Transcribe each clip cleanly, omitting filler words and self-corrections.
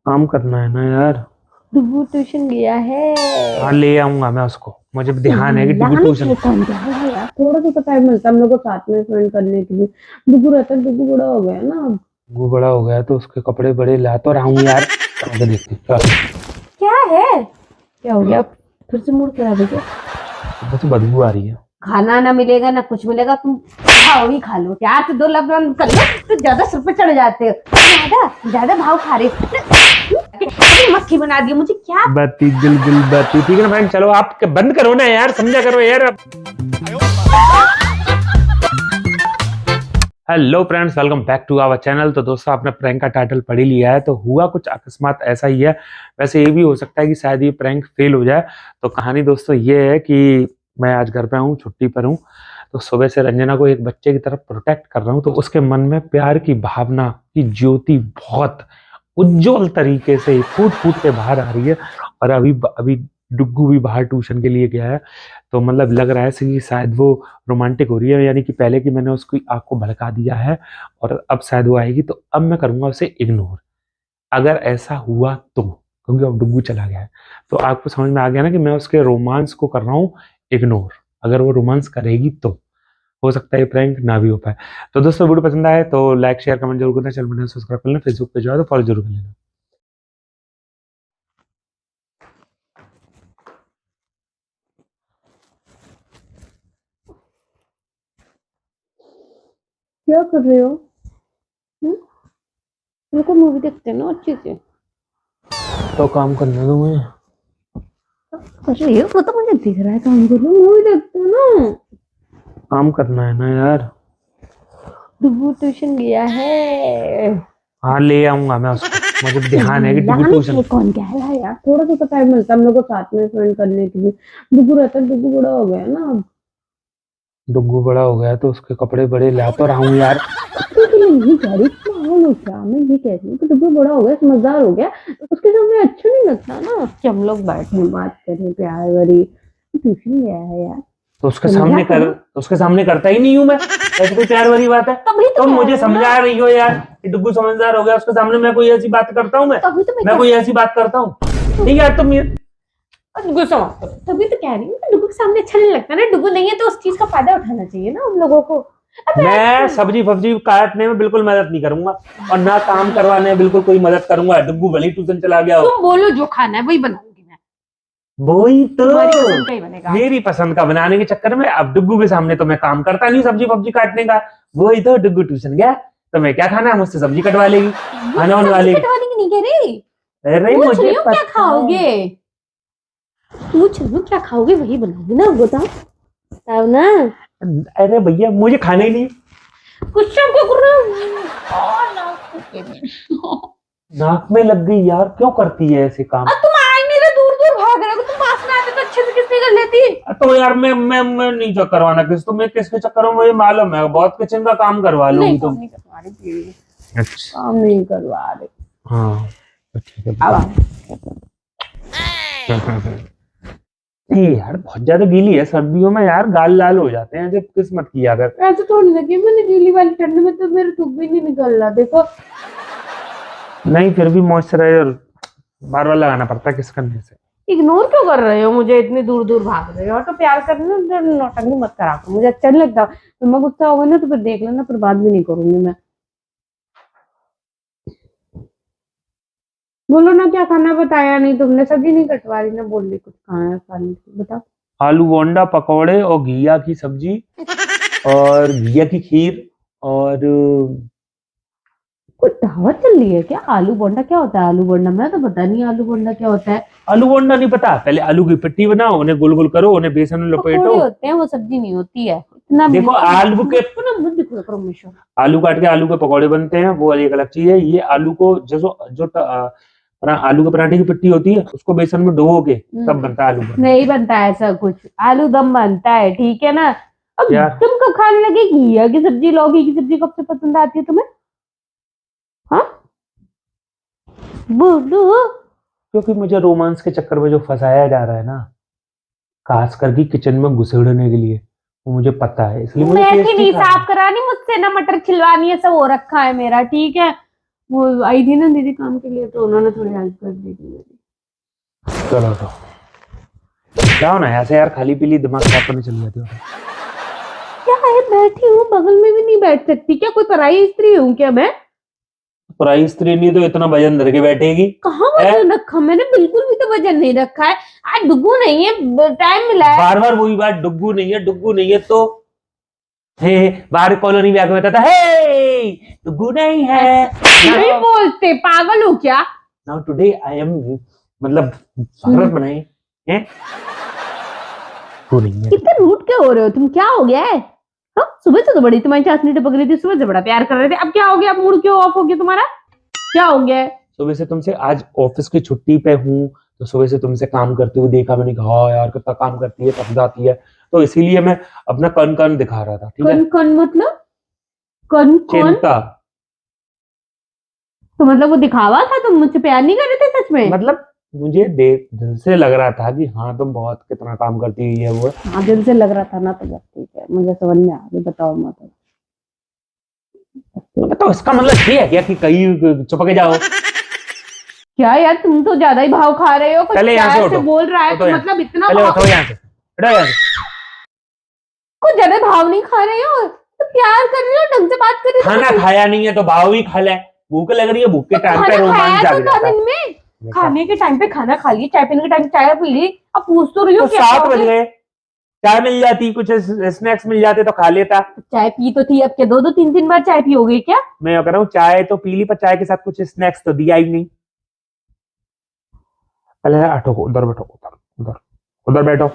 काम करना है ना यार। डुगू ट्यूशन गया है। हाँ, ले आऊंगा मैं उसको। मुझे ध्यान है कि डुगू लाने ट्यूशन। के कौन क्या है यार, थोड़ा सा तो टाइम मिलता है हम लोग को साथ में स्पेंड करने के लिए। डुगू रहता है, डुगू बड़ा हो गया है ना अब। वो बड़ा हो गया तो उसके कपड़े बड़े ला तो रहा हूँ यार। आगे देखते चल। क्या है? क्या हो गया? फिर से मूड खराब है क्या? सुबह से बदबू आ रही है। खाना ना मिलेगा ना कुछ मिलेगा, तुम खाओ ही खा लो यार। तो दो लफ्ज कर लो तो ज्यादा सिर पे चढ़ जाते हो। ज्यादा ज्यादा भाव खा रहे हो। अपनी मक्खी बना दी मुझे क्या। बाती दिल दिल बाती, ठीक है ना फ्रेंड। चलो आप बंद करो ना यार, समझा करो यार अब। Hello friends, welcome back to our channel. तो दोस्तों, आपने प्रैंक का टाइटल पढ़ ही लिया है। तो हुआ कुछ अकस्मात ऐसा ही है। वैसे ये भी हो सकता है कि शायद ये प्रैंक फेल हो जाए। तो कहानी दोस्तों ये है कि मैं आज घर पे हूँ, छुट्टी पर हूँ। तो सुबह से रंजना को एक बच्चे की तरफ प्रोटेक्ट कर रहा हूँ। तो उसके मन में प्यार की भावना की ज्योति बहुत उज्जवल तरीके से फूट फूट के बाहर आ रही है। और अभी अभी डुग्गू भी बाहर ट्यूशन के लिए गया है। तो मतलब लग रहा है कि शायद वो रोमांटिक हो रही है, यानी कि पहले की मैंने उसकी आंख को भड़का दिया है और अब शायद वो आएगी। तो अब मैं करूंगा उसे इग्नोर। अगर ऐसा हुआ तो, क्योंकि अब डुग्गू चला गया है, तो आपको समझ में आ गया ना कि मैं उसके रोमांस को कर रहा हूँ इग्नोर। अगर वो रोमांस करेगी तो हो सकता है ये प्रैंक ना भी हो पाए। तो दोस्तों, वीडियो पसंद आए तो लाइक शेयर कमेंट जरूर करना। चैनल बने सब्सक्राइब कर लेना। फेसबुक पे जो है तो फॉलो जरूर कर लेना। क्या कर रहे हो? हम्म? मेरे को मूवी देखते हैं ना अच्छे से। तो काम करने दो मुझे। कर रही हो वो तो मुझे दिख रहा है, काम कर लो, मूवी देखते हैं ना। काम करना है ना यार। डुगू ट्यूशन गया है। हाँ, ले आऊंगा मैं उसको। मुझे ध्यान है कि डुगू लाने ट्यूशन। के कौन क्या है यार, थोड़ा सा तो टाइम मिलता है हम लोग को साथ में स्पेंड करने के लिए। डुगू रहता है, डुगू बड़ा हो गया है ना अब। डुग्गू बड़ा हो गया तो उसके कपड़े बड़े ला तो रहा हूँ यार। कपड़े के लिए नहीं कह रही, पागल हो क्या? मैं ये कह रही हूँ कि डुगू बड़ा हो गया, समझदार हो गया। उसके सामने अच्छा नहीं लगता ना कि हम लोग बैठे बात करें प्यार भरी। ट्यूशन गया है यार। तो उसके समझा सामने कर, करो। तो उसके सामने करता ही नहीं हूं मैं। ऐसी कोई प्यार वाली बात है? तभी तो तुम कह मुझे रही हूँ ना। समझा रही हो यार कि डुग्गू समझदार हो गया, उसके सामने मैं कोई ऐसी बात करता हूँ? मैं तभी तो मैं मैं कह कोई ऐसी बात करता हूँ? ठीक है तुम ये। गुस्सा मत करो। तभी तो कह रही हूँ कि डुगू के सामने अच्छा नहीं लगता ना। डुगू नहीं है तो उस चीज का फायदा उठाना चाहिए ना हम लोगों को। अब मैं सब्जी फब्जी काटने में बिल्कुल मदद नहीं करूंगा और ना काम करवाने में बिल्कुल कोई मदद करूंगा। डुग्गू भले ट्यूशन चला गया हो। तुम बोलो जो खाना है वही बनाऊंगी मैं। वही तो। तुम्हारी पसंद का ही बनेगा आज। मेरी पसंद का बनाने के चक्कर में अब डुग्गू के सामने तो मैं काम करता नहीं सब्जी फब्जी काटने का। वही तो, डुग्गू ट्यूशन गया तो मैं क्या खाना है, मुझसे सब्जी कटवा लेगी, खाना बनवा सब्जी लेगी। कटवाने की नहीं कह रही। अरे पूछ मुझे रही हूँ क्या पता है। खाओगे। पूछ रही हूँ क्या खाओगे वही बनाऊंगी ना, बताओ बताओ ना। अरे भैया, मुझे खाना ही नहीं। गुस्सा क्यों कर रहे हो? और ना अब नाक में लग गई यार, क्यों करती है ऐसे काम? तुम आए मेरे दूर दूर भाग रहे हो। तुम पास में आते तो अच्छे से किसने कर लेती। तो यार मैं नहीं जो करवाना किस, तुम्हें किसके चक्कर में मुझे मालूम है, बहुत किचन का काम करवा नहीं लोगी काम तुम। नहीं करवा रही प्लीज। अच्छा। काम नहीं करवा रही। हाँ, तो ठीक है अब बताओ। आओ। ये यार बहुत ज्यादा गीली है, सर्दियों में यार गाल लाल हो जाते हैं जब किस्मत की अगर। ऐसे थोड़ी लगी मैंने गीली वाली, ठंड में तो मेरे थूक भी नहीं निकल रहा देखो। नहीं, फिर भी मॉइस्चराइजर बार बार लगाना पड़ता है किस करने से। इग्नोर क्यों कर रहे हो मुझे, इतनी दूर दूर भाग रहे हो? तो प्यार करना तो नौटंकी मत करा करो, मुझे अच्छा नहीं लगता। फिर मैं गुस्सा हो गई ना तो फिर देख लेना, फिर बात भी नहीं करूंगी मैं। बोलो ना क्या खाना, बताया नहीं तुमने। सब्जी नहीं कटवा रही ना, बोल रही कुछ खाना है खाने को, बताओ। आलू बोंडा पकौड़े और घिया की सब्जी और घिया की खीर और कोई दावत चल रही है क्या? आलू बोंडा क्या होता है? आलू बोंडा मैं तो पता नहीं आलू बोंडा क्या होता है। आलू बोंडा नहीं पता? पहले आलू की पिट्टी बनाओ, उन्हें गोल गोल करो, उन्हें बेसन में लपेटो। पकोड़े होते हैं, वो सब्जी नहीं होती है इतना। देखो आलू के, मुझको ना मत दिखा करो हमेशा। आलू काट के आलू के पकौड़े बनते हैं, वो वाली एक अलग चीज है। ये आलू को जो जो आलू के पराठे की पिट्टी होती है उसको बेसन में डुबो के तब बनता है आलू बोंडा। नहीं बनता है ऐसा कुछ। आलू दम बनता है, ठीक है ना। अब यार तुम कब खाने लगे घिया की सब्जी? लौकी की सब्जी कब से पसंद आती है तुम्हें? हाँ बोलो। क्योंकि मुझे रोमांस के चक्कर में जो फंसाया जा रहा है ना, खास करके किचन में घुसेड़ने के लिए, वो मुझे पता है, इसलिए मुझे मैं टेस्टी नहीं खाना साफ है। करानी मुझसे, ना मटर छिलवानी है, सब हो रखा है मेरा, ठीक है। वो आई थी ना दीदी काम के लिए, तो उन्होंने थोड़ी हेल्प कर दी थी मेरी। चलो तो जाओ ना ऐसे यार, खाली पीली दिमाग खराब करने चली जाती हो। क्या है, बैठी हूँ, बगल में भी नहीं बैठ सकती क्या? कोई पराई स्त्री हूँ क्या मैं? पराई स्त्री नहीं तो इतना वजन धर के बैठेगी? कहाँ वजन रखा मैंने? बिल्कुल भी तो वजन नहीं रखा है। आज डुगू नहीं है, टाइम मिला है। बार बार वही बात, डुग्गू नहीं है, डुग्गू नहीं है तो हे बाहर कॉलोनी में आके बताता हे डुग्गू नहीं है। नहीं बोलते, पागल हो क्या? नाउ टुडे आई एम, मतलब भारत बनाए हैं तो नहीं है। कितने रूट के हो रहे हो तुम? क्या हो गया है? हाँ, सुबह से तो बड़ी तुम्हारी चाशनी टपक रही थी, सुबह से बड़ा प्यार कर रहे थे, अब क्या हो गया? अब मूड क्यों ऑफ हो गया तुम्हारा? क्या हो गया है? सुबह से तुमसे, आज ऑफिस की छुट्टी पे हूँ तो सुबह से तुमसे काम करते हुए देखा, मैंने कहा हाँ यार कितना काम करती है, थक जाती है, तो इसीलिए मैं अपना कन कन दिखा रहा था। ठीक है, कन कन मतलब? कन कौन? चिंता तो मतलब वो दिखावा था? तुम मुझसे प्यार नहीं कर रहे थे सच में? मतलब मुझे देख दिल से लग रहा था कि हाँ तुम बहुत कितना काम करती हुई है वो। हाँ, दिल से लग रहा था ना, तो बस ठीक है, मुझे समझ में आ गई। बताओ मत। तो इसका मतलब ये है क्या कि कहीं चुपके जाओ? क्या यार, तुम तो ज्यादा ही भाव खा रहे हो। कुछ पहले यहाँ से प्यार से उठो, बोल रहा है उठो तो यहाँ, मतलब इतना पहले भाव, उठो यहाँ से, हटो यहाँ से। कुछ ज्यादा भाव नहीं खा रहे हो तो प्यार कर रहे हो, ढंग से बात कर रहे हो। खाना खाया नहीं है तो भाव ही खा ले। भूख लग रही है, भूख के टाइम पे खाना रोमांच खाया जाग तो था जाता है। दिन में, खाने के टाइम पे खाना खा लिया, चाय पीने के टाइम चाय पी ली, अब पूछ तो रही हो तो क्या 7 बज खाओगे? गए, चाय मिल जाती, कुछ स्नैक्स मिल जाते तो खा लेता। चाय पी तो थी, अब क्या दो दो तीन तीन बार चाय पियोगे क्या? मैं ये कह रहा हूँ चाय तो पी ली, पर चाय के साथ कुछ स्नैक्स तो दिया ही नहीं। पहले हटो, उधर बैठो, उधर उधर उधर बैठो।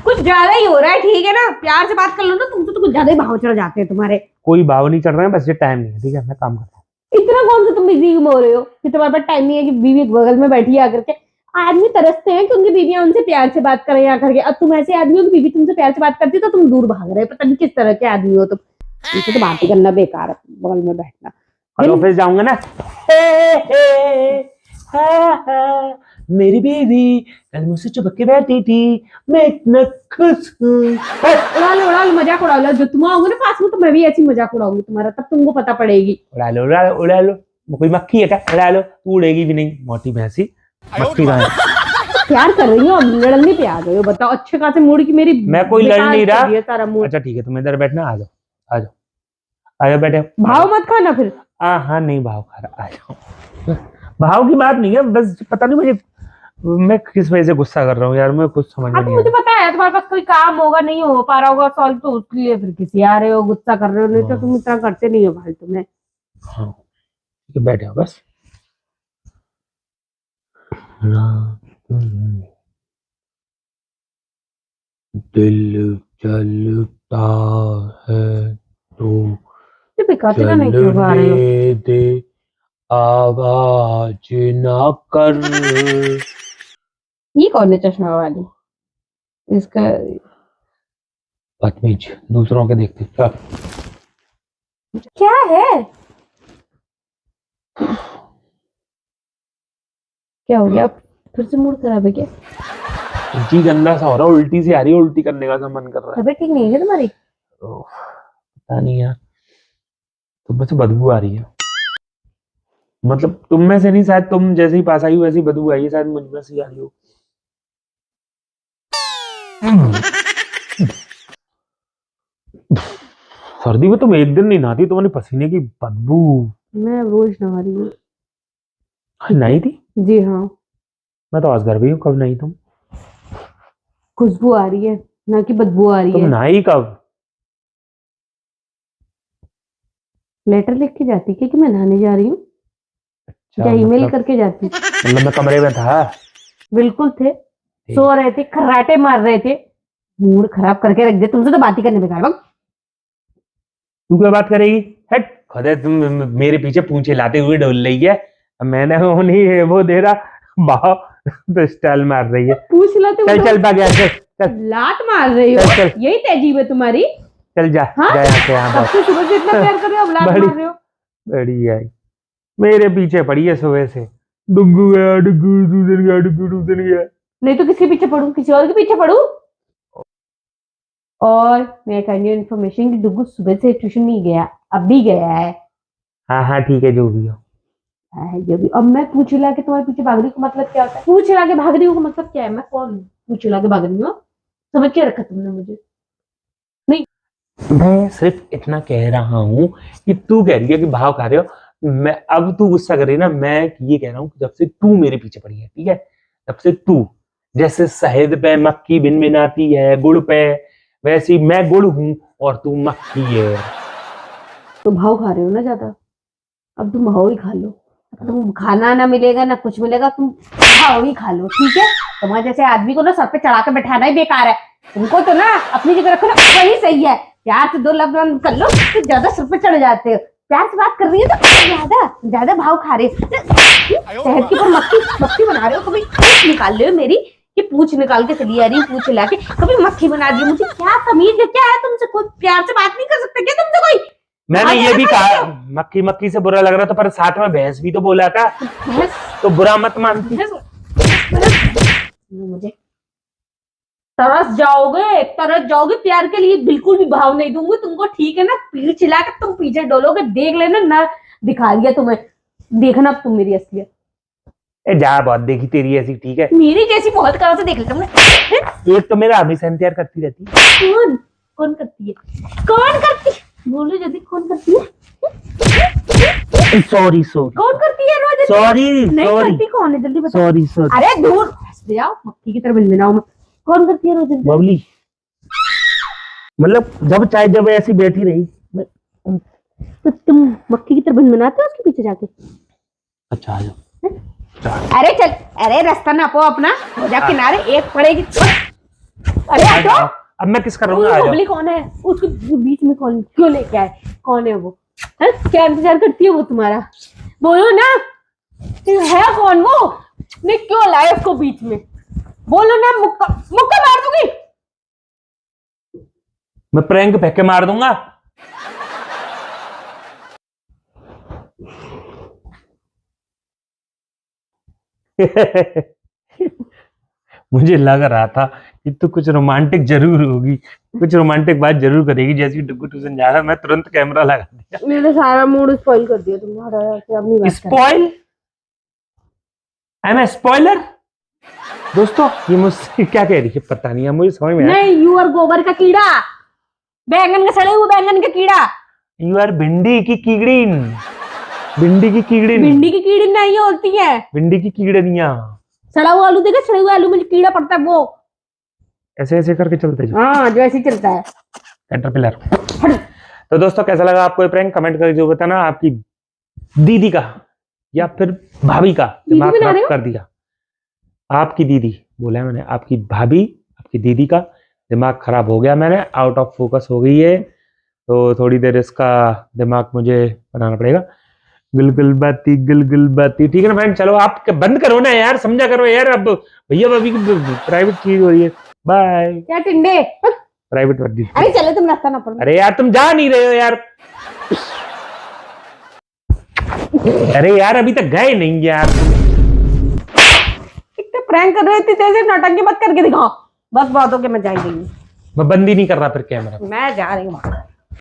कुछ ज्यादा ही हो रहा है, ठीक है ना? प्यार से बात कर लो ना, तुमसे तो कुछ ज्यादा ही भाव चढ़ जाते हैं तुम्हारे। कोई भाव नहीं चढ़ रहे हैं, बस ये टाइम नहीं है। ठीक है, मैं काम कर रहा हूँ। इतना कौन सा तुम बिजी हो रहे हो कि तुम्हारे पास टाइम नहीं है कि बीवी बगल में बैठी है आकर के? आदमी तरसते हैं कि उनकी बीवियां उनसे प्यार से बात करें आकर के। अब तुम ऐसे आदमी हो कि बीवी तुमसे प्यार से बात करती है तो तुम दूर भाग रहे हो। पता नहीं किस तरह के आदमी हो तुम। तुमसे तो बात ही करना बेकार है, बगल में बैठना। कल ऑफिस जाऊंगा ना, हे, हे, हा, हा, मेरी बीवी कल मुझसे चिपक के बैठी थी, मैं इतना खुश हूँ। उड़ा लो मजाक उड़ा लो। जो तुम आओगे ना पास में तो मैं भी ऐसी मजाक उड़ाऊंगी तुम्हारा, तब तुमको पता पड़ेगी। उड़ा लो उड़ा लो उड़ा लो, कोई मक्खी है क्या? उड़ा लो, तू उड़ेगी भी नहीं, मोटी भैंसी। मक्खी कहाँ है? प्यार कर रही हो और लड़ने पे आ गए हो? बताओ, अच्छे खासे मूड की मेरी मैं कोई लड़ बेकार नहीं कर रहा। दिया सारा मूड। अच्छा ठीक है, तुम इधर बैठना, आ जाओ आ जाओ आ जाओ, बैठे। भाव मत खाना फिर। हाँ हाँ, नहीं भाव खा रहा, आ जाओ। भाव की बात नहीं है, बस पता नहीं मुझे, मैं किस वजह से गुस्सा कर रहा हूँ यार, मैं कुछ समझ में हाँ, तो नहीं आ मुझे पता है तुम्हारे पास कोई काम होगा, नहीं हो पा रहा होगा सॉल्व, तो उसके लिए फिर किसी आ रहे हो, गुस्सा कर रहे हो। नहीं तो तुम इतना करते नहीं हो भाई तुम्हें। रहा। हाँ ठीक है, बैठे हो बस। दिल चलता है तो तो बेकार नहीं क्यों खा रहे हो? चलने दे, आवाज ना कर। ये कौन है चश्मा वाली? इसका बदतमीज, दूसरों के देखते चल। क्या है? क्या हो गया? फिर से मूड खराब है क्या? जी गंदा सा हो रहा है, उल्टी सी आ रही है, उल्टी करने का सा मन कर रहा है। तबीयत ठीक नहीं है तुम्हारी? ओह, पता नहीं यार, तुम में से बदबू आ रही है। मतलब तुम में से नहीं, शायद तुम जैसे ही पास आई हो वैसी बदबू आई है, शायद मुझ में से ही आ रही हो। सर्दी में तुम एक दिन नहीं नहाती, तुम्हारे पसीने की बदबू। मैं रोज नहा रही हूँ। आज नहाई थी? जी हाँ। मैं तो आज घर भी हूँ, कब नहीं तुम? खुशबू आ रही है, ना कि बदबू आ रही तुम है। नहाई कब? लेटर लिख के जाती क्या कि मैं नहाने जा रही हूँ? क्या ईमेल मतलब करके जाती? मतलब मैं कमरे में था। बिल्कुल थे, सो रहे थे, खर्राटे मार रहे थे। मूड खराब करके रख दिया। तुमसे तो बात ही करने बेकार बक। तू क्या बात करेगी? हट खुदा, तुम मेरे पीछे पूंछे लाते हुए डोल रही है, मैंने वो नहीं वो दे रहा भाव, तो स्टाइल मार रही है। पूछ लो तुम। चल चल भाग यहाँ से, चल लात मार रही हो? चल चल यही तहजीब है तुम्हारी? चल, जा हाँ? जा यहाँ से, यहाँ पर सबसे सुबह से इतना प्यार कर रहे हो, अब लात बड़ी मार रहे हो? बड़ी है, मेरे पीछे पड़ी है सुबह से। डुग्गू गया, डुग्गू टूटन गया, डुग्गू टूटन गया। नहीं तो किसके पीछे पड़ू? किसी और के पीछे पड़ू? और मैं कहनी इन्फॉर्मेशन कि डुग्गू सुबह से ट्यूशन नहीं गया, अब भी गया है। हाँ हाँ ठीक है, जो भी हो। है ये भी। अब मैं पूछ ला के तुम्हारे पीछे भाग रही हूँ का मतलब क्या होता है? पूछ ला के भाग रही हूँ का मतलब क्या है? मैं कौन हूँ? पूछ ला के भाग रही हूँ? समझ के रखा तुमने मुझे? मैं सिर्फ इतना कह रहा हूँ कि तू कह रही है कि भाव खा रहे हो, मैं अब तू गुस्सा कर रही है ना, मैं ये कह रहा हूँ कि जब से तू मेरे पीछे पड़ी है, ठीक है, तब से तू जैसे शहद पे मक्खी भिन भिनाती है गुड़ पे, वैसे ही मैं गुड़ हूँ और तू मक्खी है। तो भाव खा रहे हो ना ज्यादा, अब तुम भाव ही खा लो। तुम खाना ना मिलेगा ना कुछ मिलेगा, तुम भाव ही खा लो, ठीक है? तुम्हारे जैसे आदमी को ना सर पे चढ़ा के बैठाना ही बेकार है। तुमको तो ना अपनी जगह रखो ना, वही सही है। प्यार से दो लफ्ज कर लो तो ज्यादा सर पे चढ़ जाते हो। प्यार से बात कर रही है तो ज्यादा ज्यादा भाव खा रहे हो। शहद की पर मक्खी मक्खी बना रहे हो, कभी पूछ निकाल रहे हो मेरी कि पूछ निकाल के चली आ रही, पूछ ला के कभी मक्खी बना दी। मुझे क्या तमीज है, क्या है तुमसे? कोई प्यार से बात नहीं कर सकते क्या तुमसे कोई? मैंने ये भी कहा मक्खी मक्खी से बुरा लग रहा था, पर साथ में भैंस भी तो बोला था, तो बुरा मत मानती। मुझे तरस जाओगे प्यार के लिए, बिल्कुल भी भाव नहीं दूंगी तुमको, ठीक है ना? पीठ चिल्ला के तुम पीछे डोलोगे, देख लेना ना, दिखा दिया तुम्हें, देखना अब तुम मेरी असलियत। ए जा, बहुत देखी तेरी ऐसी, ठीक है? मेरी जैसी बहुत करो तो देख ले तुमने। एक तो मेरा हमेशा इंतजार करती रहती है। कौन कौन करती है? कौन करती है? बोलो जल्दी, कौन करती है? सॉरी सॉरी कौन करती है रोज? सॉरी नहीं सॉरी करती कौन है? जल्दी बताओ। Sorry sorry. अरे दूर हंस दे जाओ, मक्खी की तरह बन बनाओ मैं। कौन करती है रोज? बबली, मतलब जब ऐसी बैठी रही तो तुम मक्खी की तरह बन बनाते हो उसके पीछे जाके? अच्छा आ जाओ। अरे चल, अरे रास्ता नापो अपना, हो जा किनारे, एक पड़ेगी। अरे आ जाओ। अब मैं किस कर रहा हूँ? आ जाओ। बबली कौन है? उसको बीच में कौन क्यों लेके आए? कौन है वो? है? क्या इंतजार करती है वो तुम्हारा? बोलो ना, है कौन वो? नहीं क्यों लाए उसको बीच में? बोलो ना, मुक्का मुक्का मार दूंगी। मैं प्रैंक फेंक के मार दूंगा। मुझे लग रहा था कि तू कुछ रोमांटिक जरूर होगी, कुछ रोमांटिक बात जरूर करेगी। जैसी डुगू ट्यूशन जा रहा, मैं तुरंत कैमरा लगा दिया। मेरा सारा मूड स्पॉइल कर दिया तुमने। अब नहीं बात spoil? I am a spoiler? दोस्तों ये मुझसे क्या कह रही है पता नहीं है, मुझे समझ में नहीं, यू आर गोबर का कीड़ा, बैंगन का सड़े हुए बैंगन का कीड़ा। यू आर भिंडी की कीड़ीन, भिंडी की कीड़ीन, भिंडी की कीड़ी नहीं होती है, भिंडी की कीड़निया। सड़ा हुआ आलू देखा? सड़े हुए आलू में कीड़ा पड़ता है वो, ऐसे ऐसे करके चलते जो। हाँ जो ऐसे ही चलता है। कैटरपिलर। तो दोस्तों कैसा लगा आपको ये प्रैंक? कमेंट करके जो बताना। आपकी दीदी का या फिर भाभी का दिमाग खराब कर दिया। आपकी दीदी बोला है मैंने, आपकी भाभी, आपकी दीदी का दिमाग खराब हो गया, मैंने आउट ऑफ फोकस हो गई है, तो थोड़ी देर इसका दिमाग मुझे बनाना पड़ेगा। गुलगुल बाती, ठीक है ना फ्रेंड? चलो आप बंद करो ना यार, समझा करो यार। अब भैया भाभी की प्राइवेट चीज हो रही है। बाय। क्या टिंडे? प्राइवेट वर्दी। अरे चलो तुम रास्ता ना पड़ो। अरे यार तुम जा नहीं रहे हो यार। अरे यार अभी तक गए नहीं यार। इतने प्रैंक कर रहे थे, जैसे नौटंकी मत करके दिखाओ। बस बात हो के मैं जाएंगी। मैं बंद ही नहीं कर रहा फिर कैमरा। मैं जा रही हूँ।